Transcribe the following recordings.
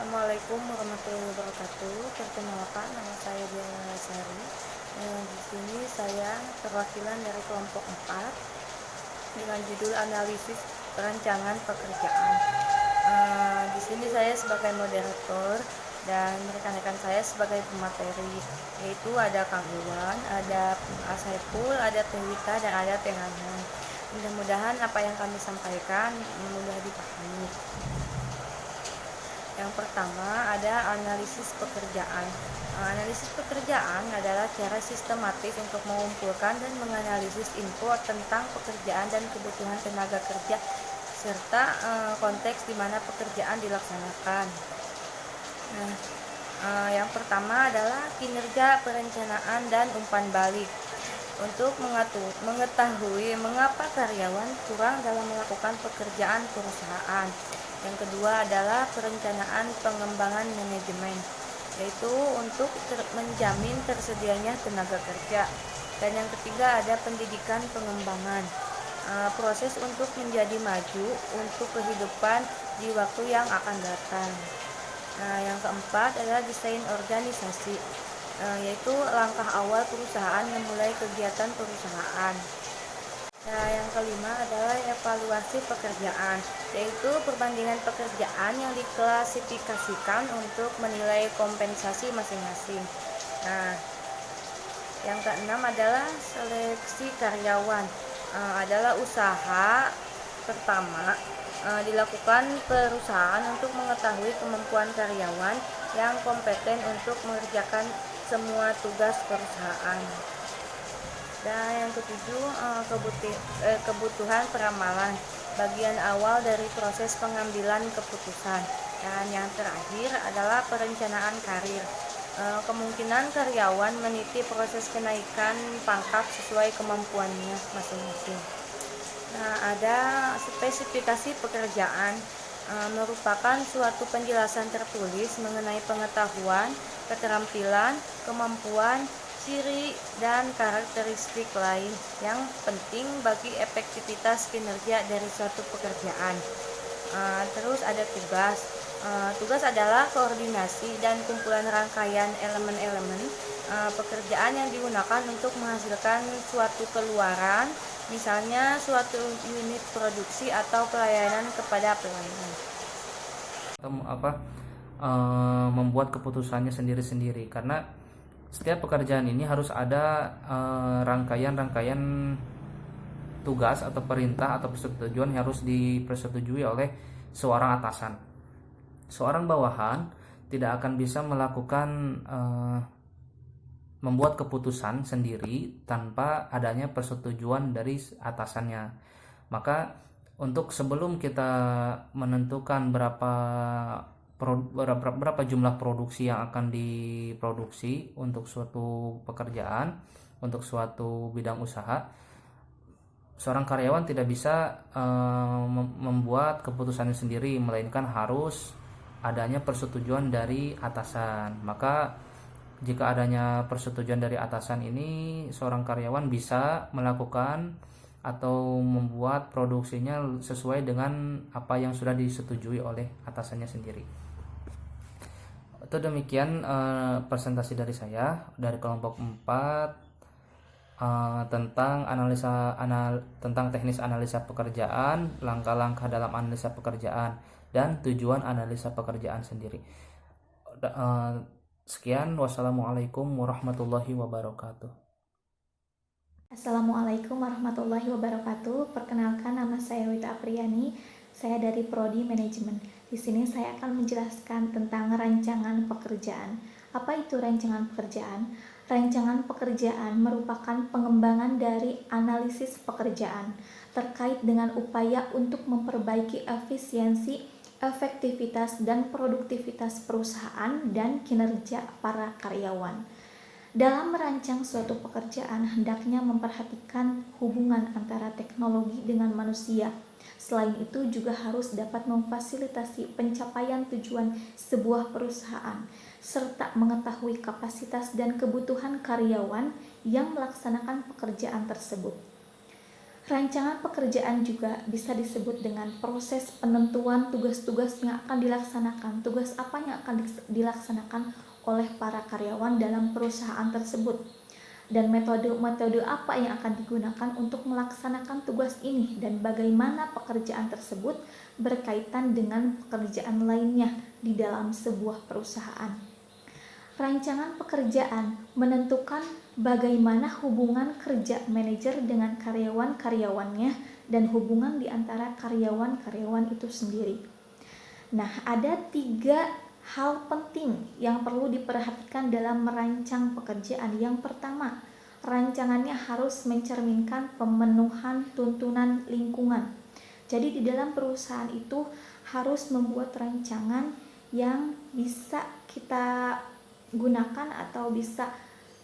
Assalamualaikum warahmatullahi wabarakatuh. Perkenalkan, nama saya Diana Sari. Di sini saya perwakilan dari kelompok 4 dengan judul analisis perancangan pekerjaan. Di sini saya sebagai moderator dan rekan-rekan saya sebagai pemateri, yaitu ada Kang Iwan, ada Asaipul, ada Teh Wita, dan ada Teh Hana. Mudah-mudahan apa yang kami sampaikan mudah dipahami. Yang pertama ada analisis pekerjaan. Analisis pekerjaan adalah cara sistematis untuk mengumpulkan dan menganalisis info tentang pekerjaan dan kebutuhan tenaga kerja serta konteks di mana pekerjaan dilaksanakan. Yang pertama adalah kinerja, perencanaan, dan umpan balik. Untuk mengetahui mengapa karyawan kurang dalam melakukan pekerjaan perusahaan. Yang kedua adalah perencanaan pengembangan manajemen, yaitu untuk menjamin tersedianya tenaga kerja. Dan yang ketiga ada pendidikan pengembangan, proses untuk menjadi maju untuk kehidupan di waktu yang akan datang. Yang keempat adalah desain organisasi, yaitu langkah awal perusahaan memulai kegiatan perusahaan. Yang kelima adalah evaluasi pekerjaan, yaitu perbandingan pekerjaan yang diklasifikasikan untuk menilai kompensasi masing-masing. Yang keenam adalah seleksi karyawan, adalah usaha pertama dilakukan perusahaan untuk mengetahui kemampuan karyawan yang kompeten untuk mengerjakan semua tugas perusahaan. Dan yang ketujuh, kebutuhan peramalan, bagian awal dari proses pengambilan keputusan. Dan yang terakhir adalah perencanaan karir, kemungkinan karyawan meniti proses kenaikan pangkat sesuai kemampuannya masing-masing. Ada spesifikasi pekerjaan, merupakan suatu penjelasan tertulis mengenai pengetahuan, keterampilan, kemampuan, ciri, dan karakteristik lain yang penting bagi efektivitas kinerja dari suatu pekerjaan. Terus ada tugas. Tugas adalah koordinasi dan kumpulan rangkaian elemen-elemen pekerjaan yang digunakan untuk menghasilkan suatu keluaran, misalnya suatu unit produksi atau pelayanan kepada pelanggan. Membuat keputusannya sendiri-sendiri, karena setiap pekerjaan ini harus ada rangkaian-rangkaian tugas atau perintah atau persetujuan yang harus dipersetujui oleh seorang atasan. Seorang bawahan tidak akan bisa melakukan membuat keputusan sendiri tanpa adanya persetujuan dari atasannya. Maka untuk sebelum kita menentukan berapa jumlah produksi yang akan diproduksi untuk suatu pekerjaan, untuk suatu bidang usaha, seorang karyawan tidak bisa membuat keputusannya sendiri, melainkan harus adanya persetujuan dari atasan. Maka jika adanya persetujuan dari atasan ini, seorang karyawan bisa melakukan atau membuat produksinya sesuai dengan apa yang sudah disetujui oleh atasannya sendiri. Itu demikian presentasi dari saya dari kelompok 4 tentang tentang teknis analisa pekerjaan, langkah-langkah dalam analisa pekerjaan, dan tujuan analisa pekerjaan sendiri. Sekian, wassalamualaikum warahmatullahi wabarakatuh. Assalamualaikum warahmatullahi wabarakatuh. Perkenalkan, nama saya Wita Apriyani. Saya dari Prodi Manajemen. Di sini saya akan menjelaskan tentang rancangan pekerjaan. Apa itu rancangan pekerjaan? Rancangan pekerjaan merupakan pengembangan dari analisis pekerjaan terkait dengan upaya untuk memperbaiki efisiensi, efektivitas, dan produktivitas perusahaan dan kinerja para karyawan. Dalam merancang suatu pekerjaan, hendaknya memperhatikan hubungan antara teknologi dengan manusia. Selain itu, juga harus dapat memfasilitasi pencapaian tujuan sebuah perusahaan, serta mengetahui kapasitas dan kebutuhan karyawan yang melaksanakan pekerjaan tersebut. Rancangan pekerjaan juga bisa disebut dengan proses penentuan tugas-tugas yang akan dilaksanakan. Tugas apa yang akan dilaksanakan oleh para karyawan dalam perusahaan tersebut. Dan metode-metode apa yang akan digunakan untuk melaksanakan tugas ini dan bagaimana pekerjaan tersebut berkaitan dengan pekerjaan lainnya di dalam sebuah perusahaan. Rancangan pekerjaan menentukan bagaimana hubungan kerja manajer dengan karyawan-karyawannya dan hubungan di antara karyawan-karyawan itu sendiri. Nah, ada 3 hal penting yang perlu diperhatikan dalam merancang pekerjaan. Yang pertama, rancangannya harus mencerminkan pemenuhan tuntunan lingkungan. Jadi di dalam perusahaan itu harus membuat rancangan yang bisa kita gunakan atau bisa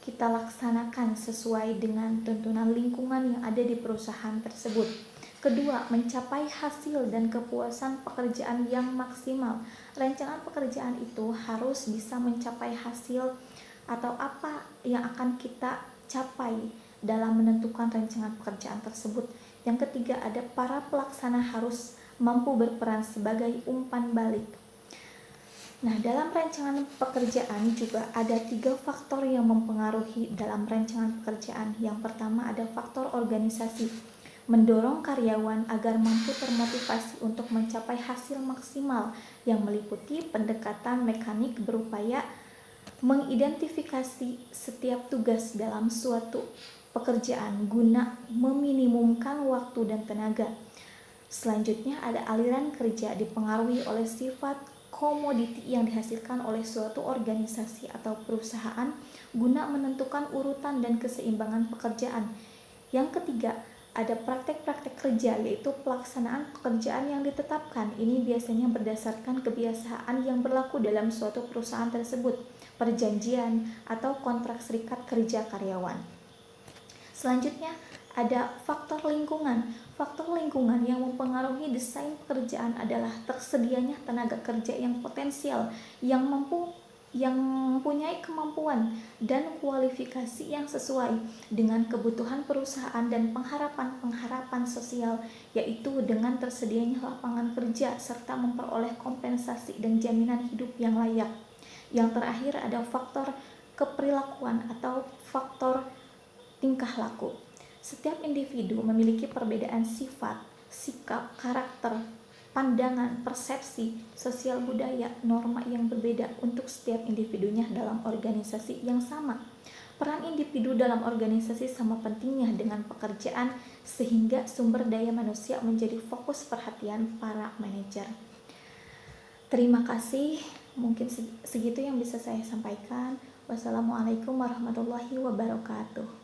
kita laksanakan sesuai dengan tuntunan lingkungan yang ada di perusahaan tersebut. Kedua, mencapai hasil dan kepuasan pekerjaan yang maksimal. Rancangan pekerjaan itu harus bisa mencapai hasil atau apa yang akan kita capai dalam menentukan rancangan pekerjaan tersebut. Yang ketiga, ada para pelaksana harus mampu berperan sebagai umpan balik. Nah, dalam rancangan pekerjaan juga ada 3 faktor yang mempengaruhi dalam rancangan pekerjaan. Yang pertama ada faktor organisasi, mendorong karyawan agar mampu termotivasi untuk mencapai hasil maksimal yang meliputi pendekatan mekanik berupaya mengidentifikasi setiap tugas dalam suatu pekerjaan guna meminimumkan waktu dan tenaga. Selanjutnya ada aliran kerja dipengaruhi oleh sifat komoditi yang dihasilkan oleh suatu organisasi atau perusahaan guna menentukan urutan dan keseimbangan pekerjaan. Yang ketiga, ada praktek-praktek kerja, yaitu pelaksanaan pekerjaan yang ditetapkan. Ini biasanya berdasarkan kebiasaan yang berlaku dalam suatu perusahaan tersebut, perjanjian atau kontrak serikat kerja karyawan. Selanjutnya, ada faktor lingkungan. Faktor lingkungan yang mempengaruhi desain pekerjaan adalah tersedianya tenaga kerja yang potensial, yang mempunyai kemampuan dan kualifikasi yang sesuai dengan kebutuhan perusahaan dan pengharapan-pengharapan sosial, yaitu dengan tersedianya lapangan kerja serta memperoleh kompensasi dan jaminan hidup yang layak. Yang terakhir ada faktor keperilakuan atau faktor tingkah laku. Setiap individu memiliki perbedaan sifat, sikap, karakter, pandangan, persepsi, sosial budaya, norma yang berbeda untuk setiap individunya dalam organisasi yang sama. Peran individu dalam organisasi sama pentingnya dengan pekerjaan sehingga sumber daya manusia menjadi fokus perhatian para manajer. Terima kasih, mungkin segitu yang bisa saya sampaikan. Wassalamualaikum warahmatullahi wabarakatuh.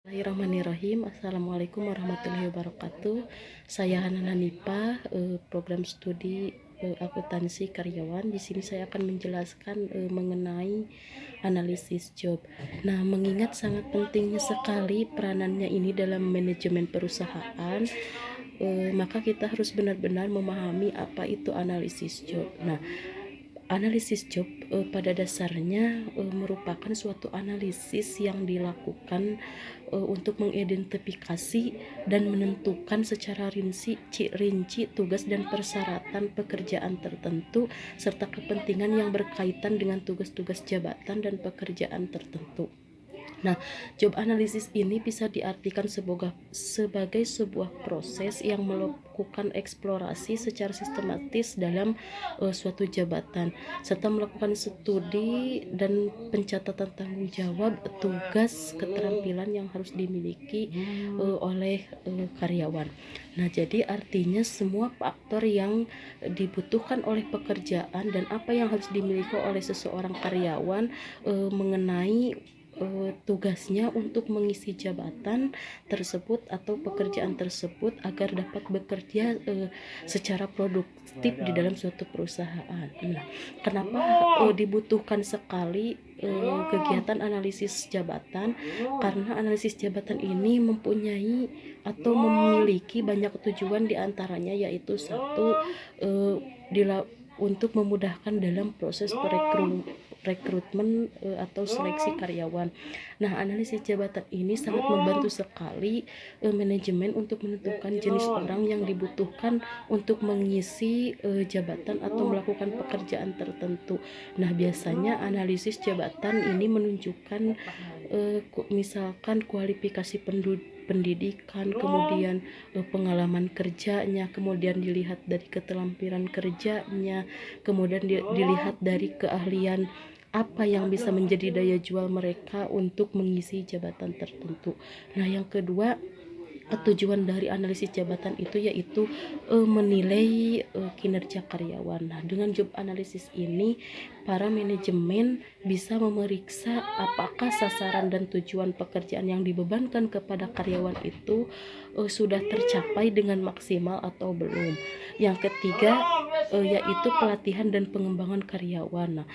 Bismillahirrahmanirrahim. Assalamualaikum warahmatullahi wabarakatuh. Saya Hanan Hanifah, program studi akuntansi karyawan. Di sini saya akan menjelaskan mengenai analisis job. Nah, mengingat sangat pentingnya sekali peranannya ini dalam manajemen perusahaan, maka kita harus benar-benar memahami apa itu analisis job. Nah, analisis job pada dasarnya merupakan suatu analisis yang dilakukan untuk mengidentifikasi dan menentukan secara rinci tugas dan persyaratan pekerjaan tertentu serta kepentingan yang berkaitan dengan tugas-tugas jabatan dan pekerjaan tertentu. Nah, job analisis ini bisa diartikan sebagai sebuah proses yang melakukan eksplorasi secara sistematis dalam suatu jabatan, serta melakukan studi dan pencatatan tanggung jawab, tugas, keterampilan yang harus dimiliki oleh karyawan. Nah, jadi artinya semua faktor yang dibutuhkan oleh pekerjaan dan apa yang harus dimiliki oleh seseorang karyawan mengenai tugasnya untuk mengisi jabatan tersebut atau pekerjaan tersebut agar dapat bekerja secara produktif di dalam suatu perusahaan. Nah, kenapa dibutuhkan sekali kegiatan analisis jabatan? Karena analisis jabatan ini mempunyai atau memiliki banyak tujuan, diantaranya yaitu satu, untuk memudahkan dalam proses rekrutmen atau seleksi karyawan. Nah, analisis jabatan ini sangat membantu sekali manajemen untuk menentukan jenis orang yang dibutuhkan untuk mengisi jabatan atau melakukan pekerjaan tertentu. Nah, biasanya analisis jabatan ini menunjukkan misalkan kualifikasi pendidikan, kemudian pengalaman kerjanya, kemudian dilihat dari keterampilan kerjanya, kemudian dilihat dari keahlian apa yang bisa menjadi daya jual mereka untuk mengisi jabatan tertentu. Nah, yang kedua, tujuan dari analisis jabatan itu yaitu menilai kinerja karyawan. Nah, dengan job analisis ini para manajemen bisa memeriksa apakah sasaran dan tujuan pekerjaan yang dibebankan kepada karyawan itu sudah tercapai dengan maksimal atau belum. Yang ketiga yaitu pelatihan dan pengembangan karyawan. Nah,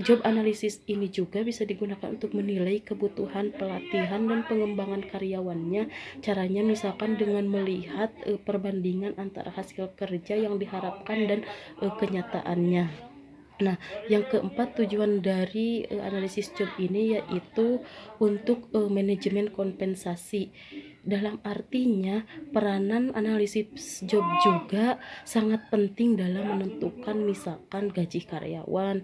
job analisis ini juga bisa digunakan untuk menilai kebutuhan pelatihan dan pengembangan karyawannya. Caranya misalkan dengan melihat perbandingan antara hasil kerja yang diharapkan dan kenyataannya. Nah, yang keempat, tujuan dari analisis job ini yaitu untuk manajemen kompensasi. Dalam artinya, peranan analisis job juga sangat penting dalam menentukan misalkan gaji karyawan,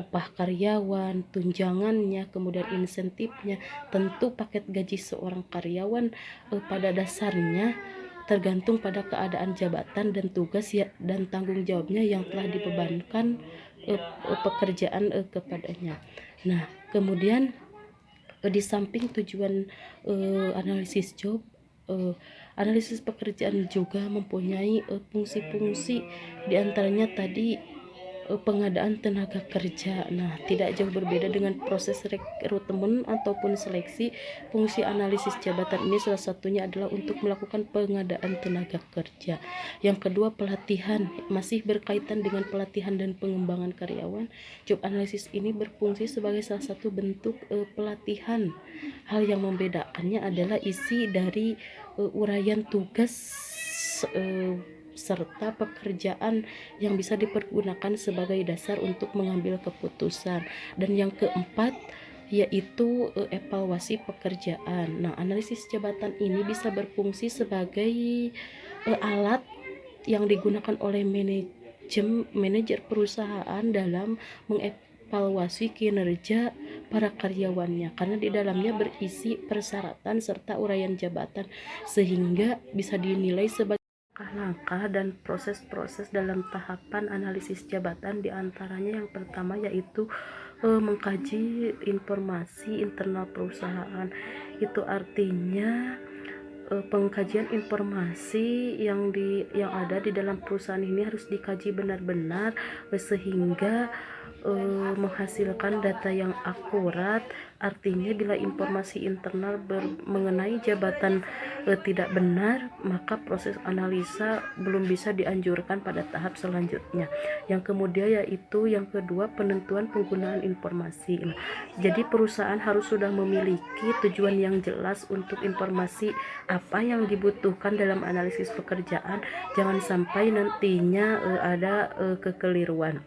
upah karyawan, tunjangannya, kemudian insentifnya. Tentu paket gaji seorang karyawan pada dasarnya tergantung pada keadaan jabatan dan tugas dan tanggung jawabnya yang telah dibebankan pekerjaan kepadanya. Nah, kemudian di samping tujuan analisis job, analisis pekerjaan juga mempunyai fungsi-fungsi, diantaranya tadi pengadaan tenaga kerja. Nah, tidak jauh berbeda dengan proses rekrutmen ataupun seleksi. Fungsi analisis jabatan ini salah satunya adalah untuk melakukan pengadaan tenaga kerja. Yang kedua, pelatihan. Masih berkaitan dengan pelatihan dan pengembangan karyawan, job analisis ini berfungsi sebagai salah satu bentuk pelatihan. Hal yang membedakannya adalah isi dari uraian tugas serta pekerjaan yang bisa dipergunakan sebagai dasar untuk mengambil keputusan. Dan yang keempat yaitu evaluasi pekerjaan. Nah, analisis jabatan ini bisa berfungsi sebagai alat yang digunakan oleh manajer perusahaan dalam mengevaluasi kinerja para karyawannya, karena di dalamnya berisi persyaratan serta uraian jabatan sehingga bisa dinilai sebagai langkah dan proses-proses dalam tahapan analisis jabatan. Diantaranya yang pertama yaitu mengkaji informasi internal perusahaan. Itu artinya pengkajian informasi yang ada di dalam perusahaan ini harus dikaji benar-benar sehingga menghasilkan data yang akurat. Artinya bila informasi internal mengenai jabatan tidak benar, maka proses analisa belum bisa dianjurkan pada tahap selanjutnya. Yang kemudian yaitu yang kedua, penentuan penggunaan informasi. Nah, jadi perusahaan harus sudah memiliki tujuan yang jelas untuk informasi apa yang dibutuhkan dalam analisis pekerjaan. Jangan sampai nantinya ada kekeliruan.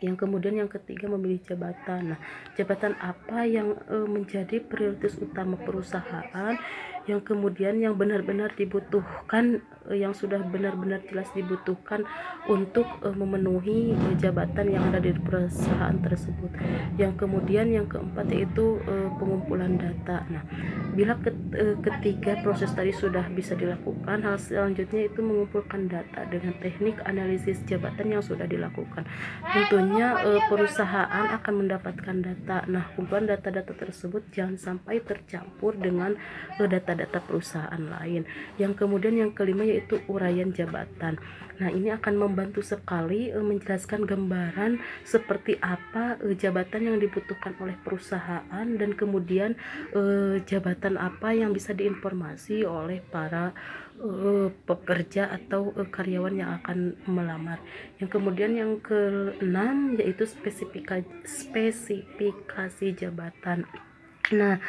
Yang kemudian yang ketiga, memilih jabatan. Nah, jabatan apa yang menjadi prioritas utama perusahaan, yang kemudian yang benar-benar dibutuhkan, yang sudah benar-benar jelas dibutuhkan untuk memenuhi jabatan yang ada di perusahaan tersebut. Yang kemudian yang keempat yaitu pengumpulan data. Nah, bila ketiga proses tadi sudah bisa dilakukan, hal selanjutnya itu mengumpulkan data dengan teknik analisis jabatan yang sudah dilakukan. Tentunya perusahaan akan mendapatkan data. Nah, kumpulan data-data tersebut jangan sampai tercampur dengan data-data perusahaan lain. Yang kemudian yang kelima yaitu uraian jabatan. Nah, ini akan membantu sekali menjelaskan gambaran seperti apa jabatan yang dibutuhkan oleh perusahaan dan kemudian jabatan apa yang bisa diinformasi oleh para pekerja atau karyawan yang akan melamar. Yang kemudian yang keenam yaitu spesifikasi jabatan. Nah,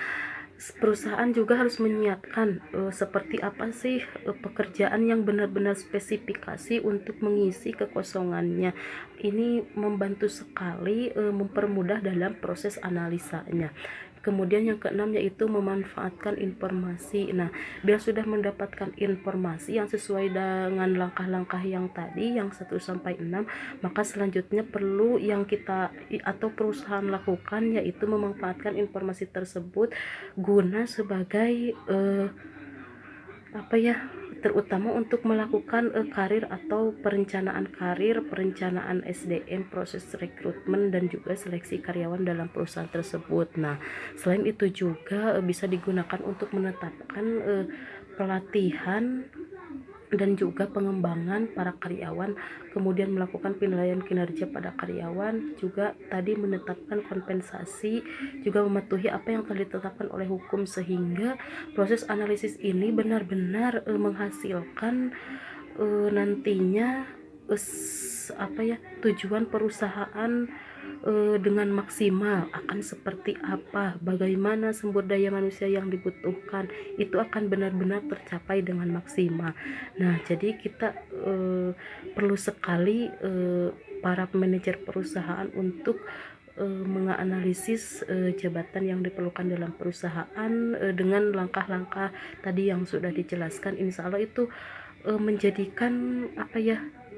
perusahaan juga harus menyiapkan seperti apa sih pekerjaan yang benar-benar spesifikasi untuk mengisi kekosongannya. Ini membantu sekali mempermudah dalam proses analisanya. Kemudian yang keenam yaitu memanfaatkan informasi. Nah, bila sudah mendapatkan informasi yang sesuai dengan langkah-langkah yang tadi yang 1 sampai 6, maka selanjutnya perlu yang kita atau perusahaan lakukan yaitu memanfaatkan informasi tersebut guna sebagai terutama untuk melakukan karir atau perencanaan karir, perencanaan SDM, proses rekrutmen dan juga seleksi karyawan dalam perusahaan tersebut. Nah, selain itu juga bisa digunakan untuk menetapkan pelatihan dan juga pengembangan para karyawan, kemudian melakukan penilaian kinerja pada karyawan, juga tadi menetapkan kompensasi, juga mematuhi apa yang telah ditetapkan oleh hukum, sehingga proses analisis ini benar-benar menghasilkan nantinya tujuan perusahaan dengan maksimal akan seperti apa, bagaimana sumber daya manusia yang dibutuhkan itu akan benar-benar tercapai dengan maksimal. Nah, jadi kita perlu sekali para manajer perusahaan untuk menganalisis jabatan yang diperlukan dalam perusahaan dengan langkah-langkah tadi yang sudah dijelaskan. Insya Allah itu menjadikan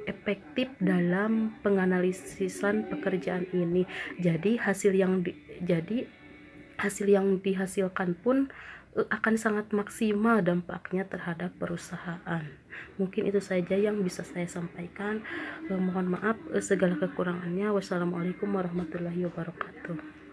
efektif dalam penganalisisan pekerjaan ini. Jadi hasil yang dihasilkan pun akan sangat maksimal dampaknya terhadap perusahaan. Mungkin itu saja yang bisa saya sampaikan. Mohon maaf segala kekurangannya. Wassalamualaikum warahmatullahi wabarakatuh.